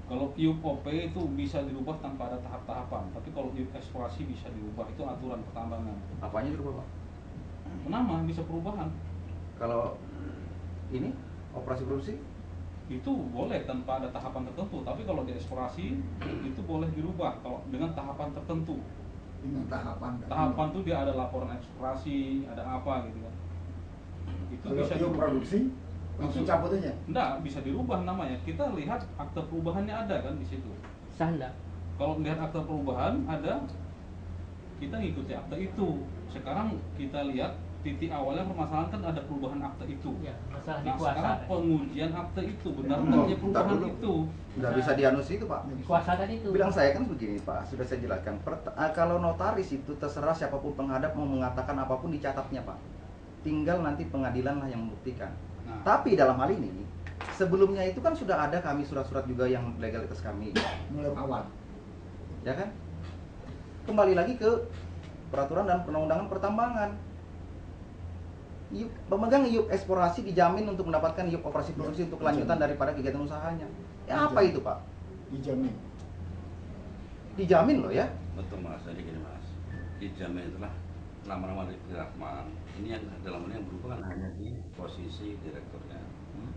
Kalau IUP OP itu bisa dirubah tanpa ada tahap-tahapan, tapi kalau IUP eksplorasi bisa dirubah, itu aturan pertambangan. Apanya dirubah Pak? Nama bisa perubahan. Kalau ini operasi produksi Itu boleh tanpa ada tahapan tertentu, tapi kalau di eksplorasi itu boleh dirubah kalau dengan tahapan tertentu. Dengan tahapan. Tahapan tuh dia ada laporan eksplorasi, ada apa gitu kan. Itu Kalau bisa IUP produksi langsung cabut aja. Enggak, bisa dirubah namanya. Kita lihat akte perubahannya ada kan di situ. Sah enggak? Kalau melihat akte perubahan ada, kita ngikuti akte itu. Sekarang kita lihat titik awalnya permasalahan kan ada perubahan akte itu. Ya, masalah Nah dikuasa. sekarang pengujian akte itu benar Oh, enggaknya bentar perubahan dulu. itu. nggak bisa dianus itu Pak. Dikuasa tadi itu. Bilang saya kan begini Pak, sudah saya jelaskan. Kalau notaris itu terserah siapapun penghadap mau mengatakan apapun dicatatnya Pak. Tinggal nanti pengadilan lah yang membuktikan. Nah, Tapi dalam hal ini sebelumnya itu kan sudah ada kami surat-surat juga yang legalitas kami, Mulai awal. ya kan? Kembali lagi ke peraturan dan perundang-undangan pertambangan. Pemegang IUP eksplorasi dijamin untuk mendapatkan IUP operasi produksi untuk kelanjutan daripada kegiatan usahanya. Ya apa itu Pak? Dijamin. Dijamin loh ya. Betul Mas, jadi gini Mas, dijamin itulah nama-nama Rizky Rahman. Ini yang dalam ini yang berubah kan hanya di posisi direkturnya.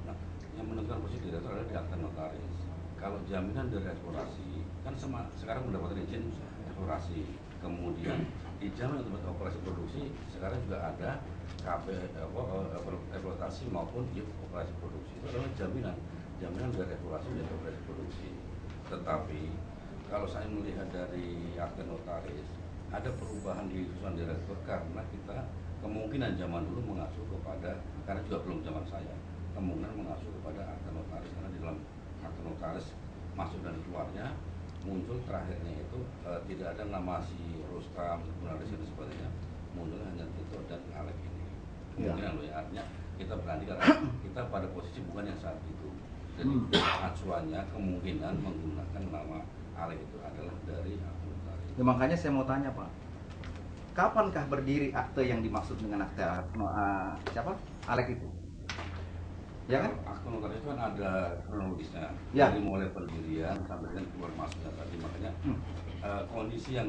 Nah, yang menentukan posisi direktur adalah di akta notaris. Kalau jaminan dari eksplorasi kan sekarang mendapatkan izin eksplorasi, kemudian dijamin untuk operasi produksi. Sekarang juga ada KB eksploitasi maupun operasi produksi. Itu adalah jaminan dari eksplorasi dan operasi produksi. Tetapi kalau saya melihat dari akte notaris, ada perubahan di susunan direktur karena kita kemungkinan zaman dulu mengacu kepada, karena juga belum zaman saya, kemungkinan mengacu kepada akte notaris karena di dalam akte notaris masuk dan keluarnya muncul terakhirnya itu tidak ada nama si Rustam, Gunaris dan sebagainya, muncul hanya Tito dan Alek ini. Kemungkinan loh ya, artinya kita berani karena kita pada posisi bukan yang saat itu. Jadi acuannya kemungkinan menggunakan nama Alek itu adalah dari akte notaris. Ya, makanya saya mau tanya Pak, kapankah berdiri akte yang dimaksud dengan akte siapa? Alek itu? Ya kan? Akte notaris itu kan ada kronologisnya, Ya. dari mulai pendirian sampai dengan keluar masuknya tadi, makanya kondisi yang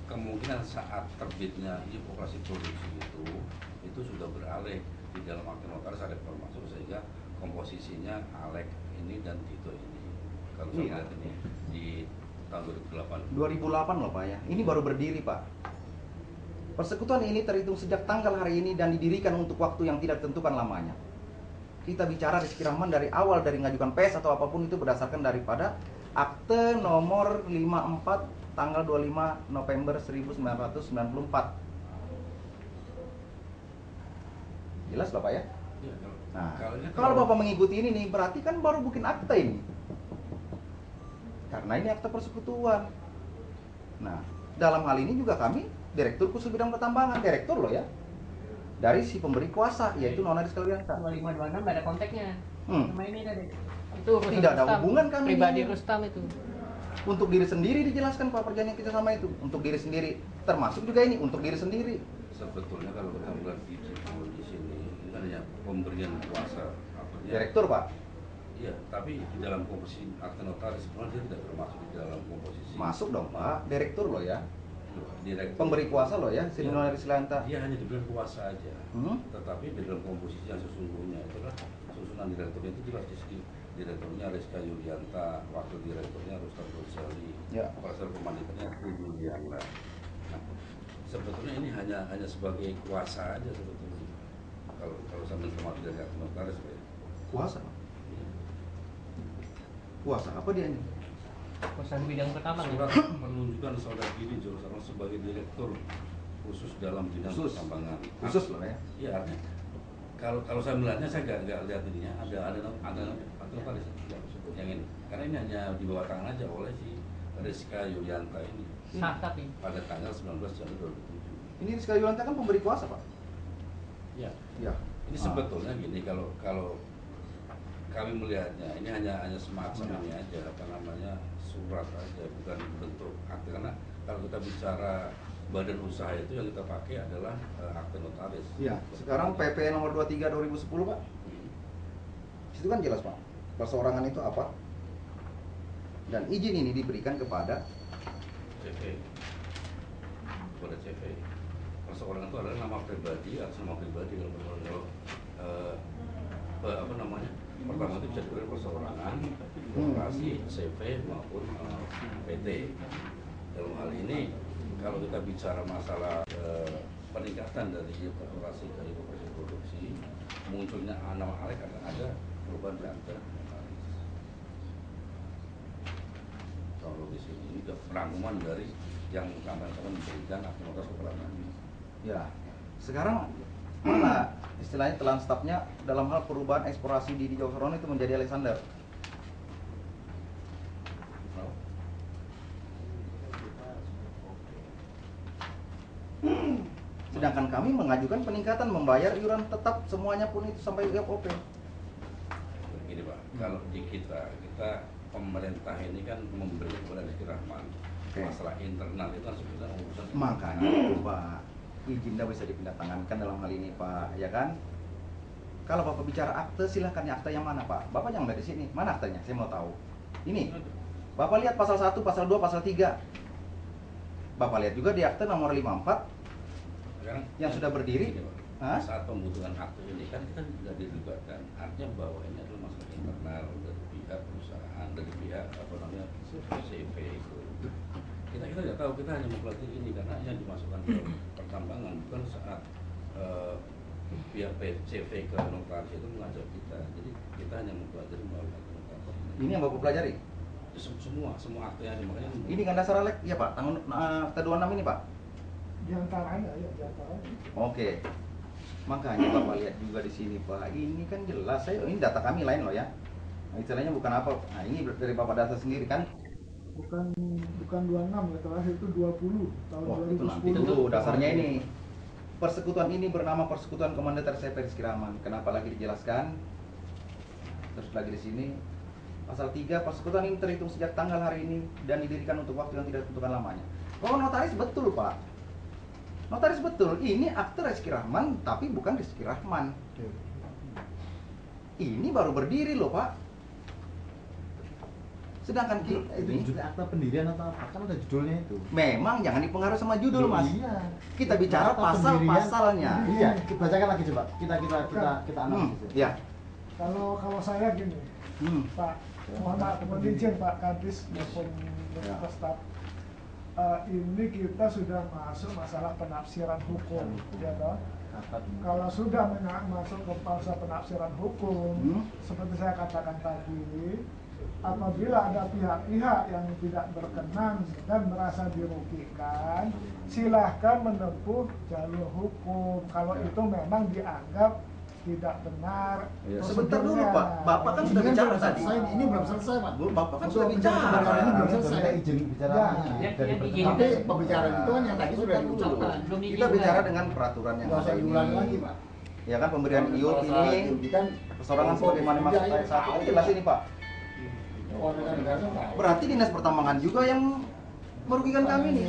kemungkinan saat terbitnya operasi produksi itu sudah beralih di dalam akte notaris ada keluar masuk sehingga komposisinya Alek ini dan Tito ini. Kalau saya lihat ini di tahun 2008. 2008 loh Pak ya. Ini baru berdiri Pak. Persekutuan ini terhitung sejak tanggal hari ini dan didirikan untuk waktu yang tidak ditentukan lamanya. Kita bicara Rizky Rahman dari awal, dari mengajukan PS atau apapun itu berdasarkan daripada akte nomor 54 tanggal 25 November 1994. Jelas Bapak ya? Ya, Nah, ini kalau Bapak mengikuti ini nih, berarti kan baru bikin akte ini. Karena ini akte persekutuan. Nah, dalam hal ini juga kami Direktur Khusus Bidang Pertambangan, direktur loh ya. Dari si pemberi kuasa, yaitu Nona Rizky Wianta. 2526 nggak ada kontaknya. Sama ini tadi. Itu urusan Tidak ada Rustam. hubungan kami Pribadi dengan- Rustam itu. Untuk diri sendiri dijelaskan Pak perjanjian kita sama itu. Untuk diri sendiri, termasuk juga ini untuk diri sendiri. sebetulnya kalau kita melihat di sini ini kan hanya pemberian kuasa artinya Direktur Pak. iya, tapi di dalam komposisi akte notaris sebenarnya dia tidak termasuk di dalam komposisi. Masuk dong Pak, direktur loh ya. Direktur. Pemberi kuasa loh ya, si Iya. Nona Rizky Wianta. Dia hanya diberi kuasa aja. Hmm? Tetapi di dalam komposisi yang sesungguhnya itu adalah susunan direkturnya itu jelas di sini. Direkturnya Rizka Yulianta, wakil direkturnya Rustam Rosali, Ya. kepala pemanitannya Yulianta. Nah, sebetulnya ini hanya sebagai kuasa aja sebetulnya. Kalau saya mencermati dari akte notaris, Pak. Kuasa Pak. Kuasa apa dia ini? Kuasa bidang pertama Surat penunjukan saudara Giri Jorosarno sebagai direktur khusus dalam bidang Khusus. pertambangan. Khusus loh ya. Iya, artinya kalau saya melihatnya saya nggak lihat ininya ada notaris yang ini karena ini hanya di bawah tangan aja oleh si Rizka Yulianta ini sah tapi pada tanggal 19 Januari 2007. Ini Rizky Wianta kan pemberi kuasa Pak. Ya, Ya. ini sebetulnya gini kalau kami melihatnya ini hanya semacam ini aja apa namanya surat aja bukan bentuk akte karena kalau kita bicara badan usaha itu yang kita pakai adalah akte notaris. Iya, sekarang PP nomor 23 2010 Pak. Situ kan jelas Pak. Perseorangan itu apa? Dan izin ini diberikan kepada CV. Kepada CV. Perseorangan itu adalah nama pribadi atau nama pribadi kalau apa namanya? Pertama itu bisa diberi perseorangan, korporasi, CV maupun PT. Dalam hal ini kalau kita bicara masalah peningkatan dari korporasi ke korporasi produksi, munculnya nama Alek akan ada perubahan di akta notaris. Kronologis ini juga perangkuman dari yang kawan-kawan memberikan akta notaris kepada kami. ya. Sekarang mana istilahnya telan stafnya dalam hal perubahan eksplorasi di Jawa Serono itu menjadi Alexander. Sedangkan kami mengajukan peningkatan membayar iuran tetap semuanya pun itu sampai UFOP. Begini Pak, kalau di kita pemerintah ini kan memberi kepada Rizky Rahman masalah internal itu kan sebenarnya urusan Makanya itu Pak, izin tidak bisa dipindah tangankan dalam hal ini Pak, ya kan? Kalau Bapak bicara akte, silahkan ya, akte yang mana Pak? Bapak jangan dari sini, mana aktenya? Saya mau tahu. Ini, Bapak lihat pasal 1, pasal 2, pasal 3. Bapak lihat juga di akte nomor 54 yang sudah berdiri. Hah? Saat pembutuhan akte ini kan kita tidak dilibatkan, artinya bahwa ini adalah masalah internal dari pihak perusahaan, dari pihak apa namanya CV itu. Kita tidak tahu, kita hanya mempelajari ini karena yang dimasukkan ke pertambangan, bukan saat pihak CV ke notaris itu mengajak kita. Jadi kita hanya mempelajari melalui akte notaris. Ini yang Bapak pelajari? Semua akte yang makanya Ini kan dasar Alek? Iya Pak, tanggal akte 26 ini Pak? Di antaranya, ya di antaranya. Oke. Makanya Bapak lihat juga di sini Pak, ini kan jelas, ini data kami lain loh ya. Nah, istilahnya bukan apa, nah ini dari Bapak data sendiri kan. Bukan 26 ya, terakhir itu 20 tahun Wah, itu nanti 2010. dulu dasarnya ini. Persekutuan ini bernama Persekutuan Komandan CV Rizky Rahman. Kenapa lagi dijelaskan? Terus lagi di sini pasal 3, persekutuan ini terhitung sejak tanggal hari ini dan didirikan untuk waktu yang tidak ditentukan lamanya. Oh, notaris betul Pak. Notaris betul. Ini akte Rizky Rahman tapi bukan Rizky Rahman. Ini baru berdiri loh Pak. Sedangkan Itu ini judul akta pendirian atau apa? Kan ada judulnya itu. memang jangan dipengaruhi sama judul Mas. Iya. Kita bicara Akta pendirian. pasal-pasalnya. Iya, bacakan lagi coba. Kita analisis. Ya. Kalau saya gini, Pak, mohon maaf, mohon izin Pak Kadis maupun Bapak Staf. Ini kita sudah masuk masalah penafsiran hukum, ya toh? Kalau sudah masuk ke masalah penafsiran hukum, seperti saya katakan tadi, apabila ada pihak-pihak yang tidak berkenan dan merasa dirugikan, silahkan menempuh jalur hukum. Kalau itu memang dianggap tidak benar. Ya, sebentar dulu Pak, Bapak kan sudah Ini bicara belum tadi. selesai, ini belum selesai Pak. Bapak kan Untuk sudah bicara bicara. ini belum Kita selesai. izin bicara Ya. dari Yang pertama. Tapi pembicaraan itu kan yang tadi sudah Dulu. diucapkan. Belum Kita diizin, bicara Pak. dengan peraturan yang Nggak ada usah ini. diulang lagi Pak. Ya kan pemberian iup ini kan persorangan sebagaimana maksud ayat 1 itu jelas ini Pak. Berarti dinas pertambangan juga yang merugikan kami nih.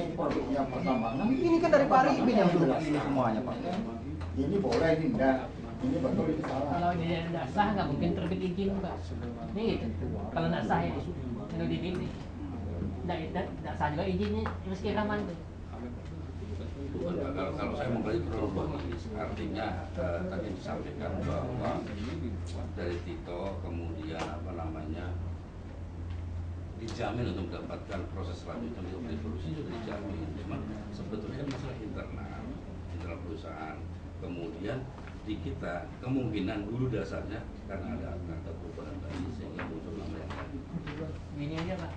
Yang pertambangan Ini kan dari Pak Arifin yang suruh ini semuanya Pak. ini boleh ini enggak. Ini betul ini salah. Kalau dia tidak sah nggak mungkin terbit izin Pak. Ini gitu. Kalau tidak sah ya, kalau di ini tidak sah juga izinnya Rizky Rahman tuh. Bukan, kalau saya mempelajari kronologis, artinya tadi disampaikan bahwa dari Tito kemudian apa namanya dijamin untuk mendapatkan proses selanjutnya untuk revolusi sudah dijamin. Cuman sebetulnya kan masalah internal perusahaan. Kemudian di kita kemungkinan dulu dasarnya karena ada akta perubahan tadi sehingga muncul nama yang lain. Gini aja Pak.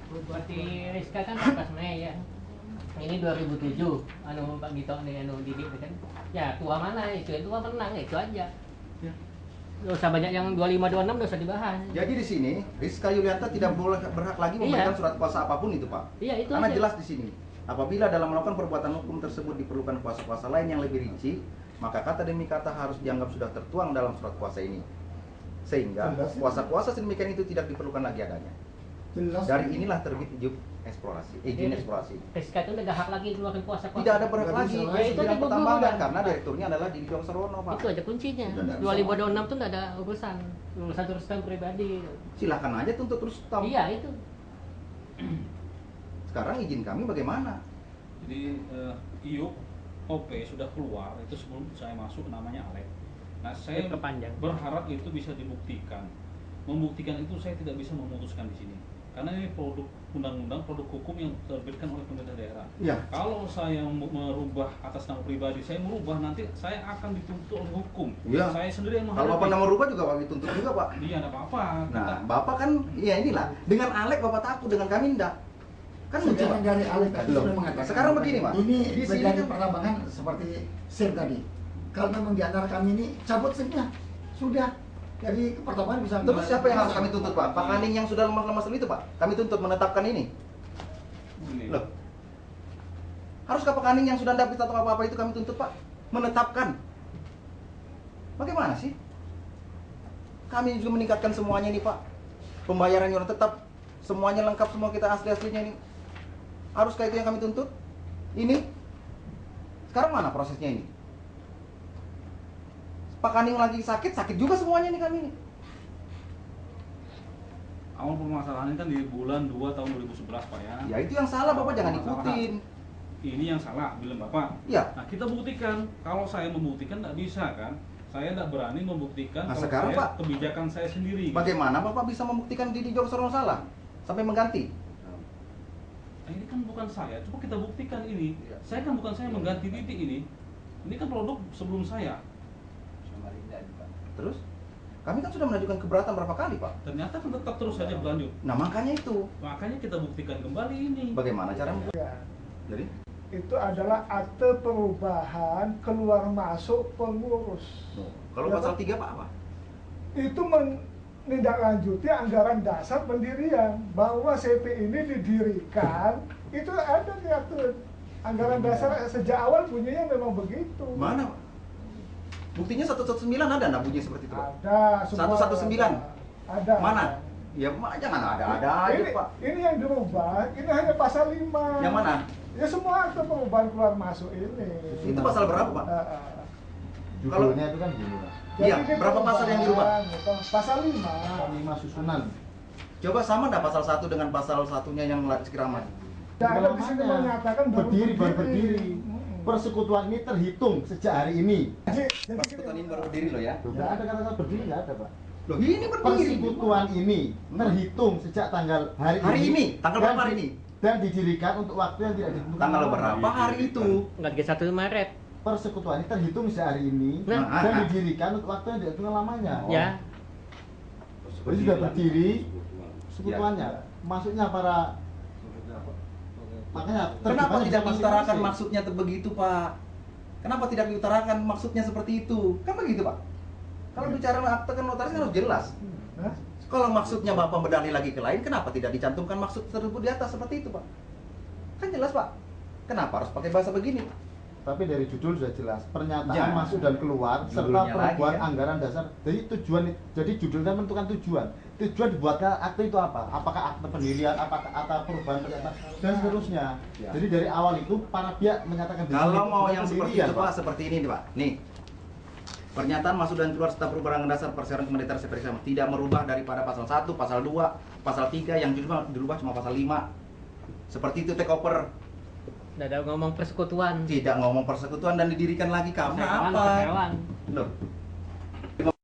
Seperti Rizka kan 14 Mei ya. Ini 2007, Pak Gito nih, Didik kan. Ya tua mana itu? Yang tua menang itu aja. Gak usah banyak yang 25-26 gak usah dibahas. Jadi di sini Rizka Yulianta tidak boleh berhak lagi memberikan surat kuasa apapun itu Pak. Iya itu Karena aja. jelas di sini. Apabila dalam melakukan perbuatan hukum tersebut diperlukan kuasa-kuasa lain yang lebih rinci, maka kata demi kata harus dianggap sudah tertuang dalam surat kuasa ini. Sehingga Jelas. kuasa-kuasa sedemikian itu tidak diperlukan lagi adanya. Jelas. Dari inilah terbit izin eksplorasi, izin eksplorasi. Rizka itu udah gak hak lagi keluarin kuasa-kuasa. Tidak ada berhak Nggak lagi bisa di lagi. Itu bidang aja pertambangan guguran. karena direkturnya adalah di Jawa Serono Pak. Itu aja kuncinya. Udah nggak bisa 2026 tuh nggak ada urusan Rustam pribadi. Silakan aja tuntut terus tahu. Iya itu. Sekarang izin kami bagaimana? Jadi IUP OP sudah keluar itu sebelum saya masuk, namanya Alek. Nah, saya Diperpanjang. berharap itu bisa dibuktikan. Membuktikan itu saya tidak bisa memutuskan di sini. Karena ini produk undang-undang, produk hukum yang diterbitkan oleh pemerintah daerah. Ya. Kalau saya merubah atas nama pribadi, saya merubah, nanti saya akan dituntut oleh hukum. Iya. Saya sendiri yang Kalau Bapak menghadapi. nama rubah juga Bapak dituntut juga, Pak. Iya, enggak apa-apa. Nah, Bapak kan ya inilah, dengan Alek Bapak takut, dengan kami enggak. Kan lucu, Sekarang Pak. dari Alek tadi Loh, sudah mengatakan. sekarang begini, Pak. Ini Di sini menjadi kan- pertambangan seperti SIM tadi. Kalau memang di antara kami ini cabut SIM-nya, sudah. Jadi pertambangan bisa. Terus siapa yang harus kami tuntut, Pak? Pak Kaning yang sudah lemas-lemas itu, Pak. Kami tuntut menetapkan ini. Ini. Loh. Haruskah Pak Kaning yang sudah dapat atau apa-apa itu kami tuntut, Pak? Menetapkan. Bagaimana sih? Kami juga meningkatkan semuanya ini, Pak. Pembayarannya sudah tetap, semuanya lengkap, semua kita asli-aslinya ini. Haruskah itu yang kami tuntut? Ini? Sekarang mana prosesnya ini? Pak Kaning lagi sakit, sakit juga semuanya nih kami nih. Awal permasalahan ini kan di bulan 2 tahun 2011, Pak ya. Ya itu yang salah, Bapak jangan ikutin. Ini yang salah, bilang Bapak. Ya. Nah, kita buktikan. Kalau saya membuktikan nggak bisa kan? Saya tidak berani membuktikan Nah, kalau sekarang, saya, Pak, kebijakan saya sendiri. Bagaimana Bapak bisa membuktikan Didi Joksono salah sampai mengganti? Nah, ini kan bukan saya, coba kita buktikan ini. Iya. Saya kan bukan saya mengganti Didi ini. Ini kan produk sebelum saya. Terus? Kami kan sudah mengajukan keberatan berapa kali, Pak? Ternyata kan tetap terus saja berlanjut. Nah, makanya itu. Makanya kita buktikan kembali ini. Bagaimana cara Ya, Jadi, itu adalah akte perubahan keluar masuk pengurus. kalau Ya, pasal Pak. 3 Pak apa? Itu menindaklanjuti anggaran dasar pendirian, bahwa CP ini didirikan, itu ada di akte anggaran dasar sejak awal bunyinya memang begitu. Mana, Pak? Buktinya 119 ada enggak bunyi seperti itu, Pak? Ada, semua 119. ada. Mana? Ya, jangan ada aja, Ini, Pak. ini yang dirubah, ini hanya pasal 5. Yang mana? Ya semua akte perubahan keluar masuk ini. Itu pasal berapa, Pak? Judulnya itu kan gini, Pak. Iya, Jadi ini berapa pasal yang dirubah? perubahan, gitu. Pasal 5. 5 susunan. Coba sama enggak pasal 1 dengan pasal satunya yang sekiraman? Tidak ada di sini menyatakan baru berdiri. Persekutuan ini terhitung sejak hari ini. Jadi Persekutuan ini baru berdiri loh ya. Tidak ada kata-kata berdiri, nggak ada, Pak. Loh, ini berdiri. Persekutuan ini terhitung sejak tanggal hari ini. Tanggal berapa hari ini? Dan didirikan untuk waktu yang tidak ditentukan. Tanggal berapa hari itu? Enggak 31 Maret. Persekutuan ini terhitung sejak hari ini Nah. dan didirikan untuk waktu yang tidak ditentukan lamanya. Ya. Jadi sudah berdiri sekutuannya. Maksudnya para makanya Kenapa terjemahannya tidak bisa diutarakan masing-masing. maksudnya begitu, Pak? Kenapa tidak diutarakan maksudnya seperti itu? Kan begitu, Pak. Kalau bicara akte kan notaris kan harus jelas. Hah? Kalau maksudnya Bapak berdalih lagi ke lain, kenapa tidak dicantumkan maksud tersebut di atas seperti itu, Pak? Kan jelas, Pak. Kenapa harus pakai bahasa begini? Tapi dari judul sudah jelas pernyataan Ya. masuk dan keluar serta Judulnya perubahan lagi, ya. anggaran dasar. Jadi judulnya menentukan tujuan. Tujuan dibuatkan akte itu apa? Apakah akte pendirian, apakah akte perubahan pernyataan dan seterusnya. Ya. Jadi dari awal itu para pihak menyatakan di sini Kalau mau bukan yang seperti pendirian, itu, Pak, seperti ini nih, Pak. Nih. Pernyataan masuk dan keluar serta perubahan anggaran dasar persyaratan kemendikbud seperti sama tidak merubah daripada pasal 1, pasal 2, pasal 3 yang dirubah cuma pasal 5. Seperti itu take over. Udah ada ngomong persekutuan. Tidak ngomong persekutuan dan didirikan lagi karena Perseroan, apa? perseroan. Loh,